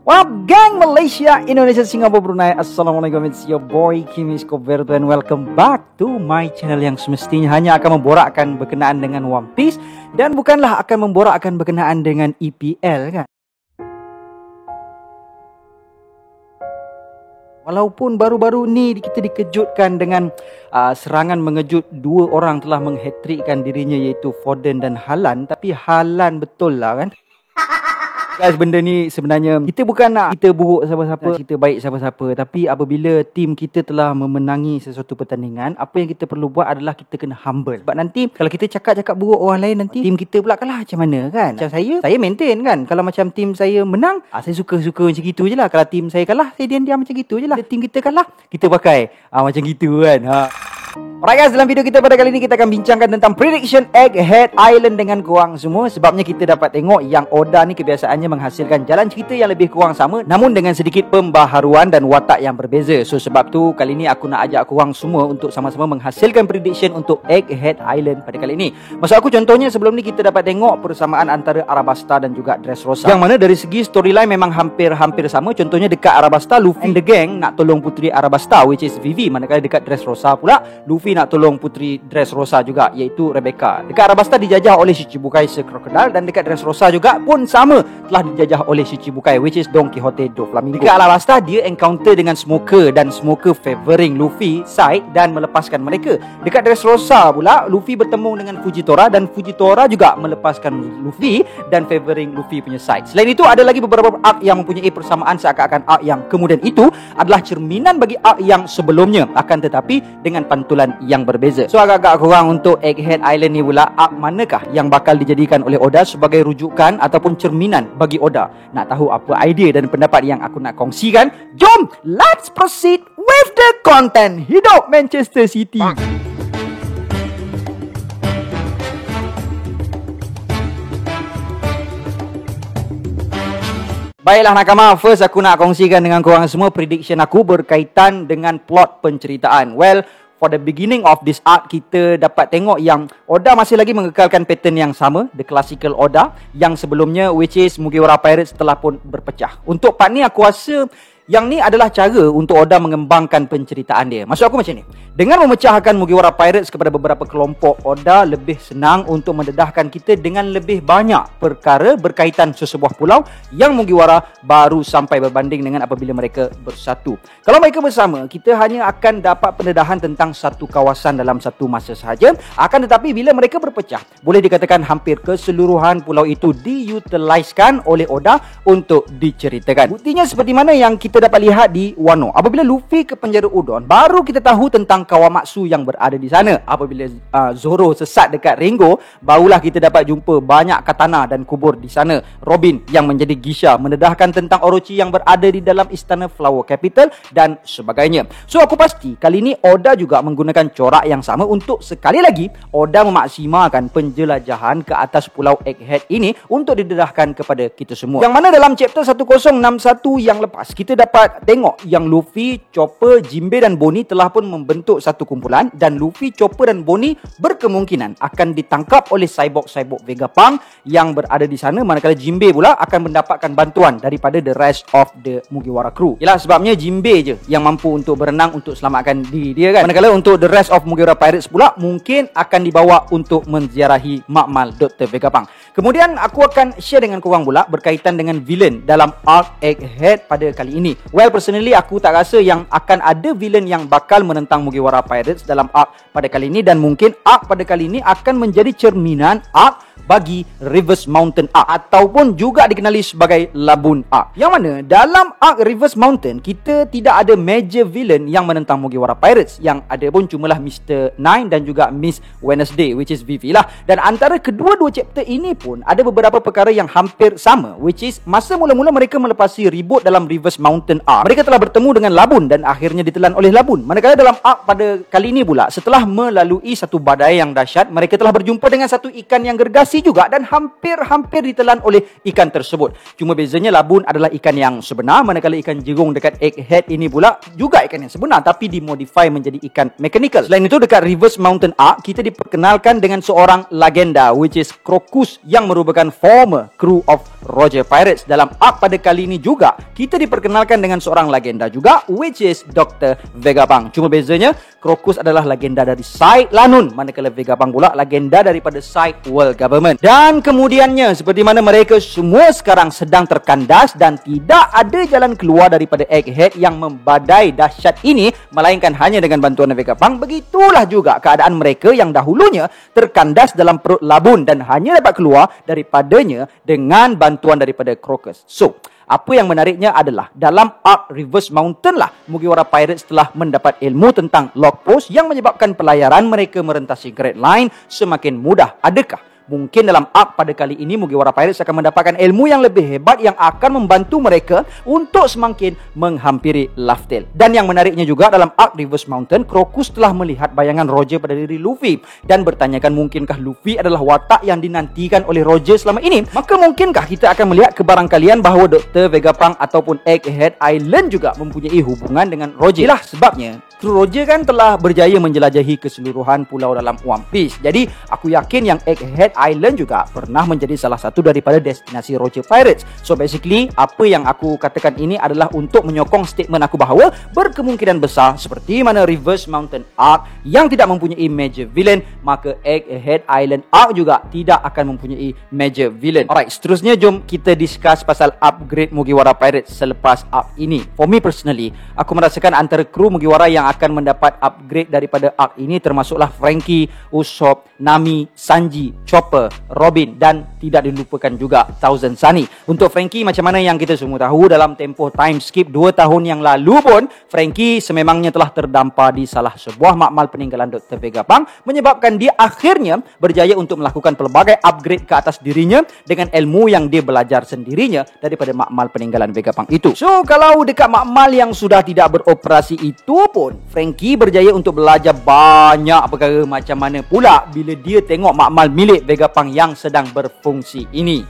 What up, gang Malaysia, Indonesia, Singapura, Brunei. Assalamualaikum, it's your boy Kim Iskoverto and welcome back to my channel yang semestinya hanya akan memborakkan berkenaan dengan One Piece dan bukanlah akan memborakkan berkenaan dengan EPL kan. Walaupun baru-baru ni kita dikejutkan dengan serangan mengejut, dua orang telah menghat-trickkan dirinya iaitu Foden dan Haaland. Tapi Haaland betul lah kan. Guys, benda ni sebenarnya kita bukan nak kita buruk siapa-siapa, kita baik siapa-siapa. Tapi apabila tim kita telah memenangi sesuatu pertandingan, apa yang kita perlu buat adalah kita kena humble. Sebab nanti kalau kita cakap-cakap buruk orang lain, nanti tim kita pula kalah macam mana kan. Macam saya maintain kan. Kalau macam tim saya menang, saya suka-suka macam gitu je lah. Kalau tim saya kalah, saya diam-diam macam gitu je lah. Kalau tim kita kalah, kita pakai macam gitu kan. Alright guys, dalam video kita pada kali ini kita akan bincangkan tentang prediction Egghead Island dengan korang semua. Sebabnya kita dapat tengok yang Oda ni kebiasaannya menghasilkan jalan cerita yang lebih kurang sama, namun dengan sedikit pembaharuan dan watak yang berbeza. So sebab tu kali ni aku nak ajak korang semua untuk sama-sama menghasilkan prediction untuk Egghead Island pada kali ini. Maksud aku contohnya sebelum ni kita dapat tengok persamaan antara Arabasta dan juga Dressrosa, yang mana dari segi storyline memang hampir-hampir sama. Contohnya dekat Arabasta, Luffy and the gang nak tolong puteri Arabasta which is Vivi, manakala dekat Dressrosa pula Luffy nak tolong puteri Dressrosa juga iaitu Rebecca. Dekat Arabasta dijajah oleh Shichibukai Crocodile dan dekat Dressrosa juga pun sama, telah dijajah oleh Shichibukai which is Don Quixote do Flamingo. Dekat Arabasta dia encounter dengan Smoker dan Smoker favoring Luffy side dan melepaskan mereka. Dekat Dressrosa pula Luffy bertemu dengan Fujitora dan Fujitora juga melepaskan Luffy dan favoring Luffy punya side. Selain itu ada lagi beberapa arc yang mempunyai persamaan, seakan-akan arc yang kemudian itu adalah cerminan bagi arc yang sebelumnya, akan tetapi dengan pantulan yang berbeza. So agak-agak kurang untuk Egghead Island ni pula, arc manakah yang bakal dijadikan oleh Oda sebagai rujukan ataupun cerminan bagi Oda? Nak tahu apa idea dan pendapat yang aku nak kongsikan? Jom, let's proceed with the content. Hidup Manchester City. Baiklah nakama, first aku nak kongsikan dengan korang semua prediction aku berkaitan dengan plot penceritaan. Well, for the beginning of this arc, kita dapat tengok yang Oda masih lagi mengekalkan pattern yang sama, the classical Oda yang sebelumnya, which is Mugiwara Pirates telah pun berpecah. Untuk part ni aku rasa yang ni adalah cara untuk Oda mengembangkan penceritaan dia. Maksud aku macam ni, dengan memecahkan Mugiwara Pirates kepada beberapa kelompok, Oda lebih senang untuk mendedahkan kita dengan lebih banyak perkara berkaitan sesebuah pulau yang Mugiwara baru sampai berbanding dengan apabila mereka bersatu. Kalau mereka bersama, kita hanya akan dapat pendedahan tentang satu kawasan dalam satu masa sahaja. Akan tetapi bila mereka berpecah, boleh dikatakan hampir keseluruhan pulau itu diutiliskan oleh Oda untuk diceritakan. Buktinya seperti mana yang kita dapat lihat di Wano. Apabila Luffy ke penjara Udon, baru kita tahu tentang Kawamatsu yang berada di sana. Apabila Zoro sesat dekat Ringo, barulah kita dapat jumpa banyak katana dan kubur di sana. Robin yang menjadi Gisha mendedahkan tentang Orochi yang berada di dalam istana Flower Capital dan sebagainya. So aku pasti kali ini Oda juga menggunakan corak yang sama untuk sekali lagi Oda memaksimalkan penjelajahan ke atas pulau Egghead ini untuk didedahkan kepada kita semua. Yang mana dalam chapter 1061 yang lepas, kita dapat tengok yang Luffy, Chopper, Jinbe dan Bonnie telah pun membentuk satu kumpulan dan Luffy, Chopper dan Bonnie berkemungkinan akan ditangkap oleh cyborg Vegapunk yang berada di sana, manakala Jinbe pula akan mendapatkan bantuan daripada the rest of the Mugiwara crew. Yalah, sebabnya Jinbe je yang mampu untuk berenang untuk selamatkan diri dia kan. Manakala untuk the rest of Mugiwara Pirates pula mungkin akan dibawa untuk menziarahi makmal Dr. Vegapunk. Kemudian aku akan share dengan korang pula berkaitan dengan villain dalam arc Egghead pada kali ini. Well, personally aku tak rasa yang akan ada villain yang bakal menentang Mugiwara Pirates dalam arc pada kali ini, dan mungkin arc pada kali ini akan menjadi cerminan arc bagi Reverse Mountain Arc ataupun juga dikenali sebagai Laboon Arc. Yang mana dalam arc Reverse Mountain kita tidak ada major villain yang menentang Mugiwara Pirates. Yang ada pun cumalah Mr. Nine dan juga Miss Wednesday which is Vivi lah. Dan antara kedua-dua chapter ini pun ada beberapa perkara yang hampir sama, which is masa mula-mula mereka melepasi ribut dalam Reverse Mountain Arc, mereka telah bertemu dengan Laboon dan akhirnya ditelan oleh Laboon. Manakala dalam arc pada kali ini pula, setelah melalui satu badai yang dahsyat, mereka telah berjumpa dengan satu ikan yang gergasi juga dan hampir-hampir ditelan oleh ikan tersebut. Cuma bezanya Laboon adalah ikan yang sebenar, manakala ikan jerung dekat Egghead ini pula juga ikan yang sebenar tapi dimodify menjadi ikan mechanical. Selain itu dekat Reverse Mountain Arc kita diperkenalkan dengan seorang legenda which is Crocus yang yang merupakan former crew of Roger Pirates. Dalam arc pada kali ini juga, kita diperkenalkan dengan seorang legenda juga, which is Dr. Vegapunk. Cuma bezanya, Crocus adalah legenda dari side Lanun, manakala Vegapunk pula legenda daripada side World Government. Dan kemudiannya, seperti mana mereka semua sekarang sedang terkandas dan tidak ada jalan keluar daripada Egghead yang membadai dahsyat ini, melainkan hanya dengan bantuan Vegapunk. Begitulah juga keadaan mereka yang dahulunya terkandas dalam perut labun dan hanya dapat keluar daripadanya dengan bantuan daripada Crocus. So, apa yang menariknya adalah dalam arc Reverse Mountain lah Mugiwara Pirates telah mendapat ilmu tentang log post yang menyebabkan pelayaran mereka merentasi Great Line semakin mudah. Adakah mungkin dalam arc pada kali ini Mugiwara Pirates akan mendapatkan ilmu yang lebih hebat yang akan membantu mereka untuk semakin menghampiri Laugh Tale? Dan yang menariknya juga dalam arc Reverse Mountain, Crocus telah melihat bayangan Roger pada diri Luffy dan bertanyakan mungkinkah Luffy adalah watak yang dinantikan oleh Roger selama ini? Maka mungkinkah kita akan melihat kebarangkalian bahawa Dr. Vegapunk ataupun Egghead Island juga mempunyai hubungan dengan Roger? Itulah sebabnya kru Roger kan telah berjaya menjelajahi keseluruhan pulau dalam One Piece. Jadi aku yakin yang Egghead Island juga pernah menjadi salah satu daripada destinasi Roger Pirates. So basically, apa yang aku katakan ini adalah untuk menyokong statement aku bahawa berkemungkinan besar seperti mana Reverse Mountain Arc yang tidak mempunyai major villain, maka Egghead Island Arc juga tidak akan mempunyai major villain. Alright, seterusnya jom kita discuss pasal upgrade Mugiwara Pirates selepas arc ini. For me personally, aku merasakan antara kru Mugiwara yang akan mendapat upgrade daripada arc ini termasuklah Franky, Usopp, Nami, Sanji, Chopper, Robin dan tidak dilupakan juga Thousand Sunny. Untuk Franky, macam mana yang kita semua tahu, dalam tempoh time skip 2 tahun yang lalu pun Franky sememangnya telah terdampar di salah sebuah makmal peninggalan Dr. Vegapunk, menyebabkan dia akhirnya berjaya untuk melakukan pelbagai upgrade ke atas dirinya dengan ilmu yang dia belajar sendirinya daripada makmal peninggalan Vegapunk itu. So kalau dekat makmal yang sudah tidak beroperasi itu pun Franky berjaya untuk belajar banyak perkara macam mana pula bila dia tengok makmal milik Vegapunk yang sedang berfungsi ini.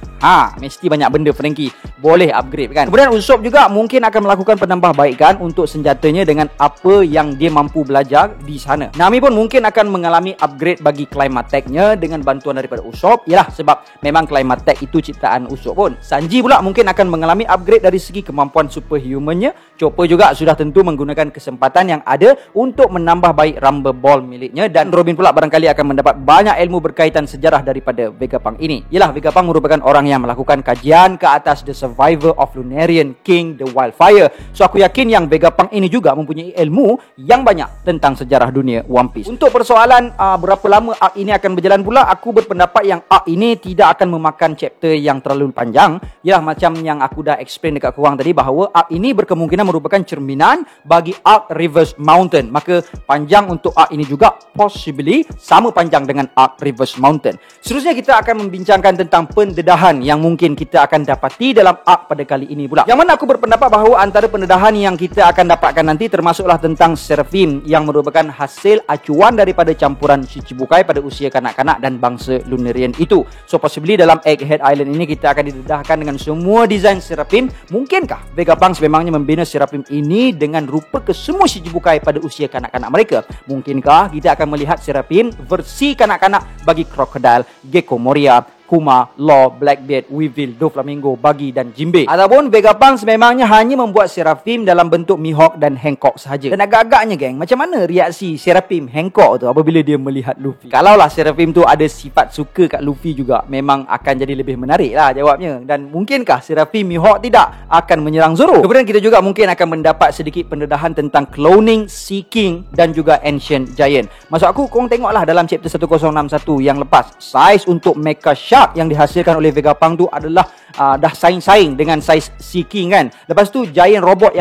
Mesti banyak benda Franky boleh upgrade kan. Kemudian Usopp juga mungkin akan melakukan penambahbaikan untuk senjatanya dengan apa yang dia mampu belajar di sana. Nami pun mungkin akan mengalami upgrade bagi climb attack-nya dengan bantuan daripada Usopp. Yalah, sebab memang climb attack itu ciptaan Usopp pun. Sanji pula mungkin akan mengalami upgrade dari segi kemampuan superhuman-nya. Chopper juga sudah tentu menggunakan kesempatan yang ada untuk menambah baik Rumble Ball miliknya, dan Robin pula barangkali akan mendapat banyak ilmu berkaitan sejarah daripada Vegapunk ini. Yalah, Vegapunk merupakan orang yang melakukan kajian ke atas The Survivor of Lunarian King The Wildfire. So aku yakin yang Vegapunk ini juga mempunyai ilmu yang banyak tentang sejarah dunia One Piece. Untuk persoalan berapa lama arc ini akan berjalan pula, aku berpendapat yang arc ini tidak akan memakan chapter yang terlalu panjang. Yalah, macam yang aku dah explain dekat korang tadi bahawa arc ini berkemungkinan merupakan cerminan bagi arc Reverse Mountain. Maka panjang untuk arc ini juga possibly sama panjang dengan arc Reverse Mountain. Seterusnya kita akan membincangkan tentang pendedahan yang mungkin kita akan dapati dalam arc pada kali ini pula. Yang mana aku berpendapat bahawa antara pendedahan yang kita akan dapatkan nanti termasuklah tentang Seraphim yang merupakan hasil acuan daripada campuran Shichibukai pada usia kanak-kanak dan bangsa Lunarian itu. So possibly dalam Egghead Island ini kita akan didedahkan dengan semua desain Seraphim. Mungkinkah Vegapunk sememangnya membina Seraphim ini dengan rupa kesemua Shichibukai pada usia kanak-kanak mereka? Mungkinkah kita akan melihat Seraphim versi kanak-kanak bagi Crocodile, Gecko Moria, Kuma, Law, Blackbeard, Weevil, Doflamingo, Buggy dan Jinbe? Ataupun Vegapunk sememangnya hanya membuat Seraphim dalam bentuk Mihawk dan Hancock sahaja? Dan agak-agaknya geng, macam mana reaksi Seraphim Hancock tu apabila dia melihat Luffy? Kalaulah Seraphim tu ada sifat suka kat Luffy juga, memang akan jadi lebih menarik lah jawabnya. Dan mungkinkah Seraphim Mihawk tidak akan menyerang Zoro? Kemudian kita juga mungkin akan mendapat sedikit pendedahan tentang cloning, Sea-King dan juga Ancient Giant. Maksud aku, korang tengoklah dalam chapter 1061 yang lepas, saiz untuk Mecha Shark yang dihasilkan oleh Vegapunk tu adalah dah saing-saing dengan saiz Sea-King kan. Lepas tu Giant Robot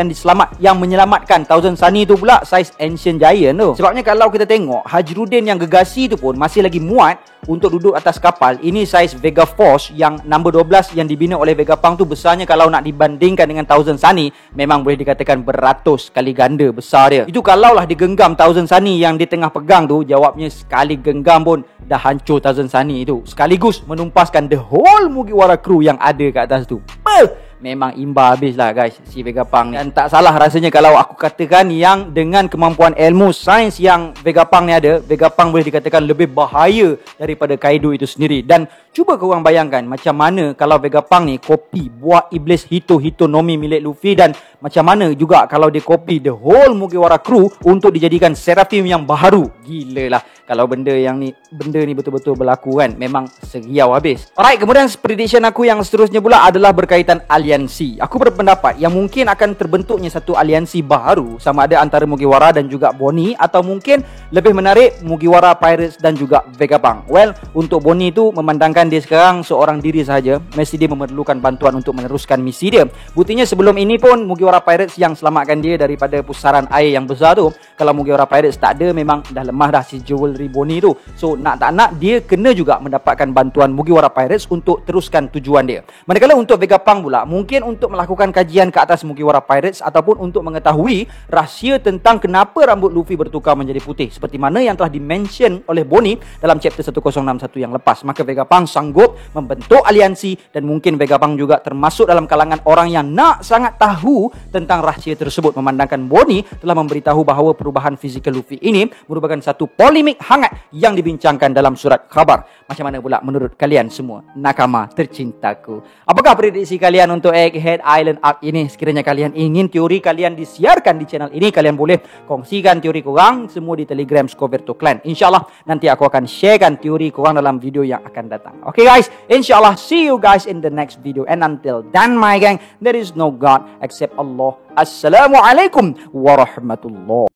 yang menyelamatkan Thousand Sunny tu pula saiz Ancient Giant tu. Sebabnya kalau kita tengok Hajrudin yang gegasi tu pun masih lagi muat untuk duduk atas kapal. Ini saiz Vega Force yang number 12 yang dibina oleh Vegapunk tu besarnya kalau nak dibandingkan dengan Thousand Sunny memang boleh dikatakan beratus kali ganda besar dia. Itu kalaulah digenggam Thousand Sunny yang di tengah pegang tu, jawabnya sekali genggam pun dah hancur Thousand Sunny itu. Sekaligus menumpaskan the whole Mugiwara crew yang ada kat atas tu. memang imba habis lah guys si Vegapunk ni. Dan tak salah rasanya kalau aku katakan yang dengan kemampuan ilmu sains yang Vegapunk ni ada, Vegapunk boleh dikatakan lebih bahaya daripada Kaido itu sendiri. Dan cuba korang bayangkan macam mana kalau Vegapunk ni kopi buah iblis Hito no Mi milik Luffy, dan macam mana juga kalau dia kopi the whole Mugiwara crew untuk dijadikan Seraphim yang baharu. Gila lah kalau benda ni betul-betul berlaku kan. Memang seriau habis. Alright, kemudian prediction aku yang seterusnya pula adalah berkaitan aliansi. Aku berpendapat yang mungkin akan terbentuknya satu aliansi baharu, sama ada antara Mugiwara dan juga Bonnie, atau mungkin lebih menarik Mugiwara Pirates dan juga Vegapunk. Well, untuk Bonnie tu memandangkan dia sekarang seorang diri sahaja, mesti dia memerlukan bantuan untuk meneruskan misi dia. Buktinya sebelum ini pun Mugiwara Pirates yang selamatkan dia daripada pusaran air yang besar tu. Kalau Mugiwara Pirates tak ada, memang dah lemah dah si jewelry Bonnie tu. So nak tak nak dia kena juga mendapatkan bantuan Mugiwara Pirates untuk teruskan tujuan dia. Manakala untuk Vegapunk pula, mungkin untuk melakukan kajian ke atas Mugiwara Pirates ataupun untuk mengetahui rahsia tentang kenapa rambut Luffy bertukar menjadi putih, seperti mana yang telah dimention oleh Bonnie dalam chapter 1061 yang lepas. Maka Vegapunk sanggup membentuk aliansi, dan mungkin Vegapunk juga termasuk dalam kalangan orang yang nak sangat tahu tentang rahsia tersebut, memandangkan Bonnie telah memberitahu bahawa perubahan fizikal Luffy ini merupakan satu polemik hangat yang dibincangkan dalam surat khabar. Macam mana pula menurut kalian semua nakama tercintaku? Apakah prediksi kalian untuk Egghead Island Arc ini? Sekiranya kalian ingin teori kalian disiarkan di channel ini, kalian boleh kongsikan teori korang semua di Telegram Scoverto Clan. InsyaAllah nanti aku akan sharekan teori korang dalam video yang akan datang. Okay guys, InsyaAllah see you guys in the next video. And until then my gang, there is no God except Allah. Assalamualaikum warahmatullahi